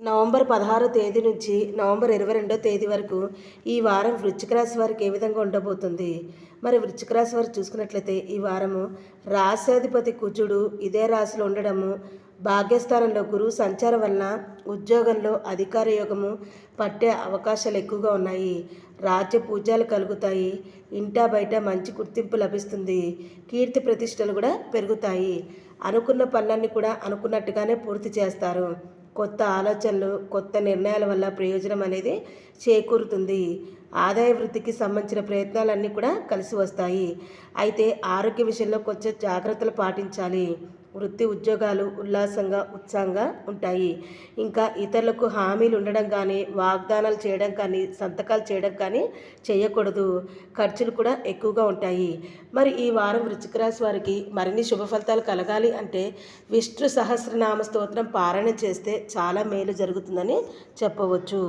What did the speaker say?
November 16 తేదీ నుంచి November 22 తేదీ వరకు ఈ వారం వృశ్చిక రాశి వారికి ఏ విధంగా ఉండబోతుంది. మరి వృశ్చిక రాశి వారు చూసుకున్నట్లయితే ఈ వారము రాశ్యాధిపతి కుజుడు ఇదే రాశిలో ఉండడము, భాగ్యస్థానంలో గురువు సంచారం వలన ఉద్యోగంలో అధికార యోగము పట్టే అవకాశాలు ఎక్కువగా ఉన్నాయి. రాజ్య పూజ్యాలు కలుగుతాయి. ఇంటా బయట మంచి గుర్తింపు లభిస్తుంది. కీర్తి ప్రతిష్టలు కూడా పెరుగుతాయి. అనుకున్న పనులన్నీ కూడా అనుకున్నట్టుగానే పూర్తి చేస్తారు. కొత్త ఆలోచనలు, కొత్త నిర్ణయాల వల్ల ప్రయోజనం అనేది చేకూరుతుంది. ఆదాయ వృద్ధికి సంబంధించిన ప్రయత్నాలన్నీ కూడా కలిసి వస్తాయి. అయితే ఆరోగ్య విషయంలో కొంచెం జాగ్రత్తలు పాటించాలి. వృత్తి ఉద్యోగాలు ఉల్లాసంగా, ఉత్సాహంగా ఉంటాయి. ఇంకా ఇతరులకు హామీలు ఉండడం కానీ, వాగ్దానాలు చేయడం కానీ, సంతకాలు చేయడం కానీ చేయకూడదు. ఖర్చులు కూడా ఎక్కువగా ఉంటాయి. మరి ఈ వారం వృశ్చిక రాశి వారికి మరిన్ని శుభ ఫలితాలు కలగాలి అంటే విష్ణు సహస్రనామ స్తోత్రం పారాయణ చేస్తే చాలా మేలు జరుగుతుందని చెప్పవచ్చు.